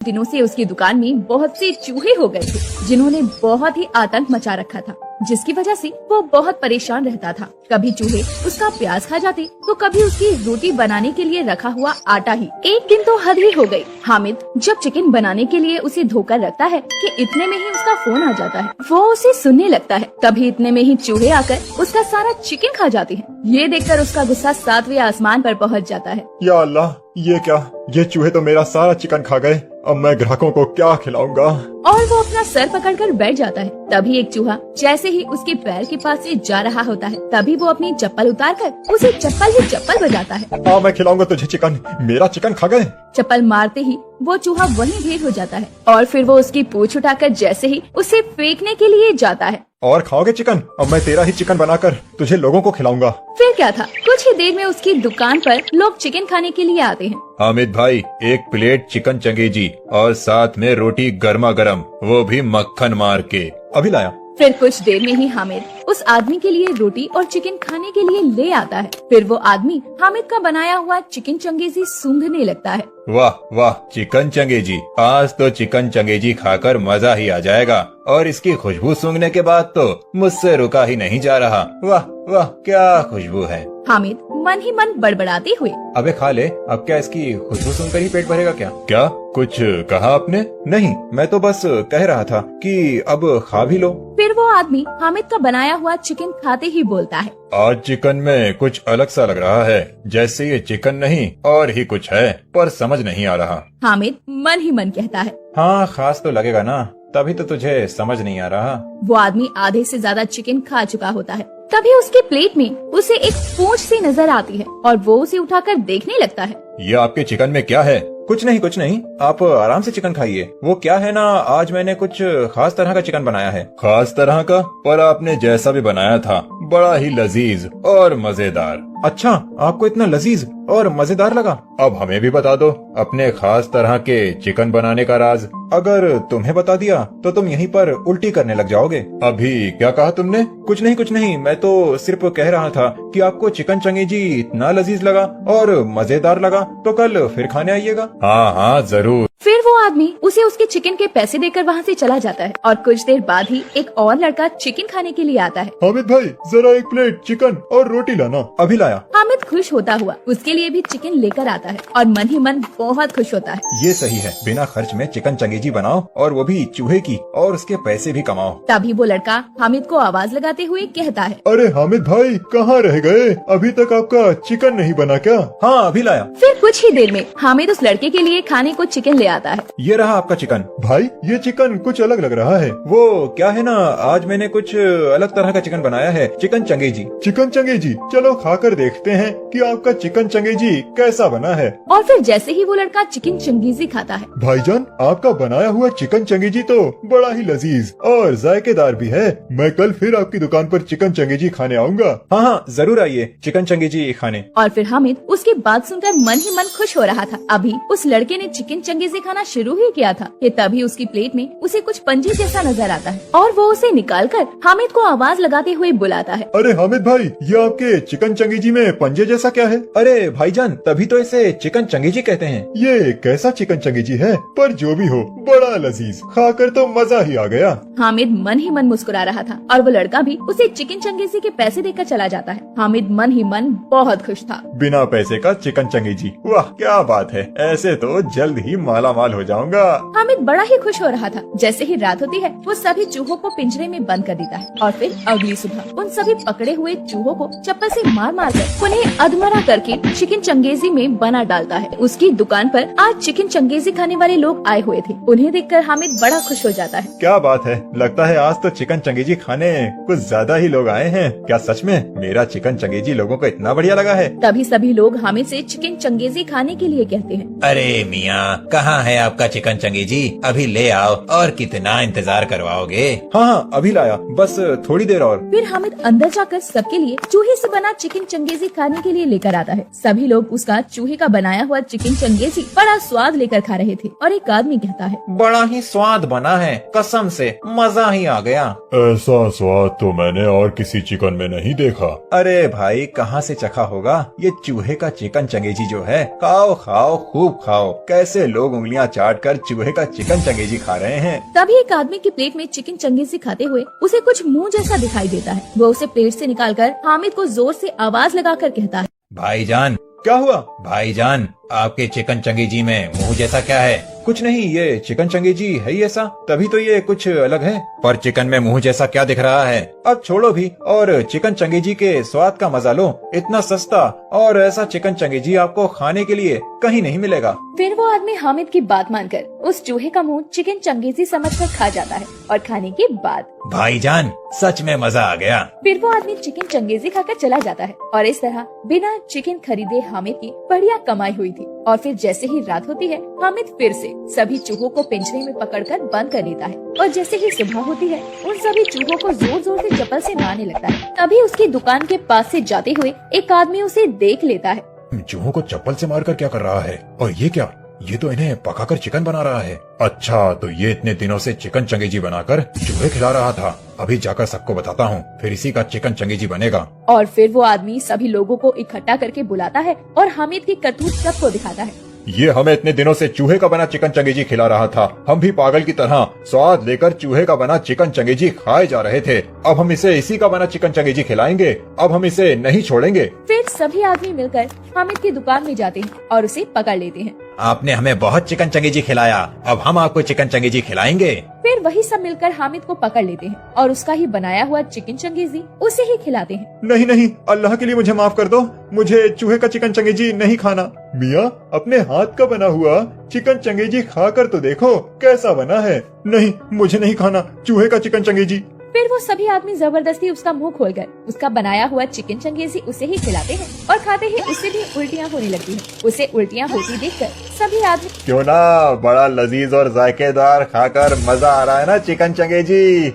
दिनों से उसकी दुकान में बहुत से चूहे हो गए थे, जिन्होंने बहुत ही आतंक मचा रखा था, जिसकी वजह से वो बहुत परेशान रहता था। कभी चूहे उसका प्याज खा जाते, तो कभी उसकी रोटी बनाने के लिए रखा हुआ आटा ही। एक दिन तो हद ही हो गई। हामिद जब चिकन बनाने के लिए उसे धोकर रखता है कि इतने में ही उसका फोन आ जाता है। वो उसे सुनने लगता है, तभी इतने में ही चूहे आकर उसका सारा चिकन खा जाते हैं। ये देखकर उसका गुस्सा 7वें आसमान पर पहुंच जाता है। या अल्लाह, ये क्या? ये चूहे तो मेरा सारा चिकन खा गए। अब मैं ग्राहकों को क्या खिलाऊंगा? और वो अपना सर पकड़कर बैठ जाता है। तभी एक चूहा जैसे ही उसके पैर के पास से जा रहा होता है, तभी वो अपनी चप्पल उतारकर उसे चप्पल ही चप्पल बजाता है। हाँ, मैं खिलाऊंगा तुझे चिकन। मेरा चिकन खा गए। चप्पल मारते ही वो चूहा वहीं ढेर हो जाता है और फिर वो उसकी पूंछ उठाकर जैसे ही उसे फेंकने के लिए जाता है। और खाओगे चिकन? अब मैं तेरा ही चिकन बनाकर तुझे लोगों को खिलाऊंगा। फिर क्या था, कुछ ही देर में उसकी दुकान पर लोग चिकन खाने के लिए आते हैं। हामिद भाई, एक प्लेट चिकन चंगेजी और साथ में रोटी गर्मा गर्म, वो भी मक्खन मार के। अभी लाया। फिर कुछ देर में ही हामिद उस आदमी के लिए रोटी और चिकन खाने के लिए ले आता है। फिर वो आदमी हामिद का बनाया हुआ चिकन चंगेजी सूंघने लगता है। वाह वाह, चिकन चंगेजी! आज तो चिकन चंगेजी खाकर मजा ही आ जाएगा, और इसकी खुशबू सूंघने के बाद तो मुझसे रुका ही नहीं जा रहा। वाह वाह, क्या खुशबू है। हामिद मन ही मन बड़बड़ाते हुए, अबे खा ले, अब क्या इसकी खुशबू सुनकर ही पेट भरेगा क्या? क्या कुछ कहा आपने? नहीं, मैं तो बस कह रहा था कि अब खा भी लो। फिर वो आदमी हामिद का बनाया हुआ चिकन खाते ही बोलता है, आज चिकन में कुछ अलग सा लग रहा है, जैसे ये चिकन नहीं और ही कुछ है, पर समझ नहीं आ रहा। हामिद मन ही मन कहता है, हाँ, खास तो लगेगा ना, तभी तो तुझे समझ नहीं आ रहा। वो आदमी आधे से ज्यादा चिकन खा चुका होता है। तभी उसके प्लेट में उसे एक पूंछ सी नजर आती है और वो उसे उठाकर देखने लगता है। ये आपके चिकन में क्या है? कुछ नहीं, आप आराम से चिकन खाइए। वो क्या है ना, आज मैंने कुछ खास तरह का चिकन बनाया है। खास तरह का? पर आपने जैसा भी बनाया था, बड़ा ही लजीज और मजेदार। अच्छा, आपको इतना लजीज और मजेदार लगा? अब हमें भी बता दो अपने खास तरह के चिकन बनाने का राज। अगर तुम्हें बता दिया तो तुम यहीं पर उल्टी करने लग जाओगे। अभी क्या कहा तुमने? कुछ नहीं, मैं तो सिर्फ कह रहा था कि आपको चिकन चंगेजी इतना लजीज लगा और मजेदार लगा तो कल फिर खाने आइएगा। हाँ हाँ, जरूर। फिर वो आदमी उसे उसके चिकन के पैसे देकर वहाँ से चला जाता है और कुछ देर बाद ही एक और लड़का चिकन खाने के लिए आता है। हामिद भाई, जरा एक प्लेट चिकन और रोटी लाना। अभी लाया। हामिद खुश होता हुआ उसके लिए भी चिकन लेकर आता है और मन ही मन बहुत खुश होता है। ये सही है, बिना खर्च में चिकन चंगेजी बनाओ और वो भी चूहे की, और उसके पैसे भी कमाओ। तभी वो लड़का हामिद को आवाज लगाते हुए कहता है, अरे हामिद भाई, कहाँ रह गए? अभी तक आपका चिकन नहीं बना क्या? हाँ, अभी लाया। फिर कुछ ही देर में हामिद उस लड़के के लिए खाने को चिकन ले आता है। ये रहा आपका चिकन। भाई, ये चिकन कुछ अलग लग रहा है। वो क्या है ना, आज मैंने कुछ अलग तरह का चिकन बनाया है, चिकन चंगेजी। चिकन चंगेजी? चलो खाकर देखते हैं कि आपका चिकन चंगेजी कैसा बना है। और फिर जैसे ही वो लड़का चिकन चंगेजी खाता है, भाईजान, आपका बनाया हुआ चिकन चंगेजी तो बड़ा ही लजीज और जायकेदार भी है। मैं कल फिर आपकी दुकान पर चिकन चंगेजी खाने आऊंगा। हाँ हाँ, जरूर आइए चिकन चंगेजी खाने। और फिर हामिद उसकी बात सुनकर मन ही मन खुश हो रहा था। अभी उस लड़के ने चिकन चंगेजी खाना शुरू ही किया था कि तभी उसकी प्लेट में उसे कुछ पंजे जैसा नजर आता है और वो उसे निकालकर हामिद को आवाज लगाते हुए बुलाता है, अरे हामिद भाई, ये आपके चिकन चंगेजी में पंजे जैसा क्या है? अरे भाईजान, तभी तो इसे चिकन चंगेजी कहते हैं। ये कैसा चिकन चंगेजी है? पर जो भी हो, बड़ा लजीज, खाकर तो मजा ही आ गया। हामिद मन ही मन मुस्कुरा रहा था और वो लड़का भी उसे चिकन चंगेजी के पैसे देकर चला जाता है। हामिद मन ही मन बहुत खुश था। बिना पैसे का चिकन चंगेजी, वाह क्या बात है! ऐसे तो जल्द ही माला माल हो जाऊंगा। हामिद बड़ा ही खुश हो रहा था। जैसे ही रात होती है, वो सभी चूहों को पिंजरे में बंद कर देता है और फिर अगली सुबह उन सभी पकड़े हुए चूहों को चप्पल से मार मार कर उन्हें अधमरा करके चिकन चंगेजी में बना डालता है। उसकी दुकान पर आज चिकन चंगेजी खाने वाले लोग आए हुए थे। उन्हें देखकर हामिद बड़ा खुश हो जाता है। क्या बात है, लगता है आज तो चिकन चंगेजी खाने कुछ ज्यादा ही लोग आए हैं। क्या सच में मेरा चिकन चंगेजी लोगों को इतना बढ़िया लगा है? तभी सभी लोग हामिद से चिकन चंगेजी खाने के लिए कहते हैं, अरे मियाँ, कहाँ है आपका चिकन चंगेजी? अभी ले आओ। और कितना इंतजार करवाओगे? हाँ हाँ, अभी लाया, बस थोड़ी देर और। फिर हामिद अंदर जाकर सबके लिए चूहे से बना चिकन चंगेजी खाने के लिए लेकर आता है। सभी लोग उसका चूहे का बनाया हुआ चिकन चंगेजी बड़ा स्वाद लेकर खा रहे थे और एक आदमी कहता है, बड़ा ही स्वाद बना है, कसम से मजा ही आ गया। ऐसा स्वाद तो मैंने और किसी चिकन में नहीं देखा। अरे भाई, कहाँ से चखा होगा? ये चूहे का चिकन चंगेजी जो है, खाओ खाओ, खूब खाओ। कैसे लोग उंगलियां चाट काट कर चूहे का चिकन चंगेजी खा रहे हैं। तभी एक आदमी की प्लेट में चिकन चंगेजी खाते हुए उसे कुछ मुंह जैसा दिखाई देता है। वो उसे प्लेट से निकालकर हामिद को जोर से आवाज लगाकर कहता है, भाईजान, क्या हुआ? भाईजान, आपके चिकन चंगेजी में मुंह जैसा क्या है? कुछ नहीं, ये चिकन चंगेजी है ही ऐसा, तभी तो ये कुछ अलग है। पर चिकन में मुंह जैसा क्या दिख रहा है? अब छोड़ो भी और चिकन चंगेजी के स्वाद का मजा लो। इतना सस्ता और ऐसा चिकन चंगेजी आपको खाने के लिए कहीं नहीं मिलेगा। फिर वो आदमी हामिद की बात मानकर उस चूहे का मुंह चिकन चंगेजी समझकर खा जाता है और खाने के बाद भाईजान, सच में मजा आ गया। फिर वो आदमी चिकन चंगेजी खाकर चला जाता है और इस तरह बिना चिकन खरीदे हामिद की बढ़िया कमाई हुई थी। और फिर जैसे ही रात होती है, हामिद फिर से सभी चूहों को पिंजरे में पकड़कर बंद कर देता है और जैसे ही सुबह होती है, उन सभी चूहों को जोर जोर से चप्पल से मारने लगता है। तभी उसकी दुकान के पास से जाते हुए एक आदमी उसे देख लेता है। चूहों को चप्पल से मारकर क्या कर रहा है? और ये क्या? ये तो इन्हें पकाकर चिकन बना रहा है। अच्छा, तो ये इतने दिनों से चिकन चंगेजी बनाकर चूहे खिला रहा था। अभी जाकर सबको बताता हूँ, फिर इसी का चिकन चंगेजी बनेगा। और फिर वो आदमी सभी लोगों को इकट्ठा करके बुलाता है और हामिद की करतूत सबको दिखाता है। ये हमें इतने दिनों से चूहे का बना चिकन चंगेजी खिला रहा था। हम भी पागल की तरह स्वाद लेकर चूहे का बना चिकन चंगेजी खाए जा रहे थे। अब हम इसे इसी का बना चिकन चंगेजी खिलाएंगे। अब हम इसे नहीं छोड़ेंगे। फिर सभी आदमी मिलकर हामिद की दुकान में जाते हैं और उसे पकड़ लेते हैं। आपने हमें बहुत चिकन चंगेजी खिलाया, अब हम आपको चिकन चंगेजी खिलाएंगे। फिर वही सब मिलकर हामिद को पकड़ लेते हैं और उसका ही बनाया हुआ चिकन चंगेजी उसे ही खिलाते हैं। नहीं नहीं, अल्लाह के लिए मुझे माफ कर दो। मुझे चूहे का चिकन चंगेजी नहीं खाना। मियाँ, अपने हाथ का बना हुआ चिकन चंगेजी खाकर तो देखो कैसा बना है। नहीं, मुझे नहीं खाना चूहे का चिकन चंगेजी। फिर वो सभी आदमी जबरदस्ती उसका मुंह खोलकर उसका बनाया हुआ चिकन चंगेजी उसे ही खिलाते हैं और खाते ही उससे भी उल्टियाँ होने लगती हैं। उसे उल्टियाँ होती देखकर सभी आदमी क्यों ना, बड़ा लजीज और जायकेदार, खाकर मजा आ रहा है ना चिकन चंगेजी।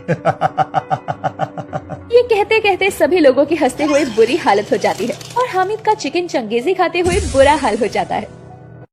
ये कहते कहते सभी लोगों की हंसते हुए बुरी हालत हो जाती है और हामिद का चिकन चंगेजी खाते हुए बुरा हाल हो जाता है।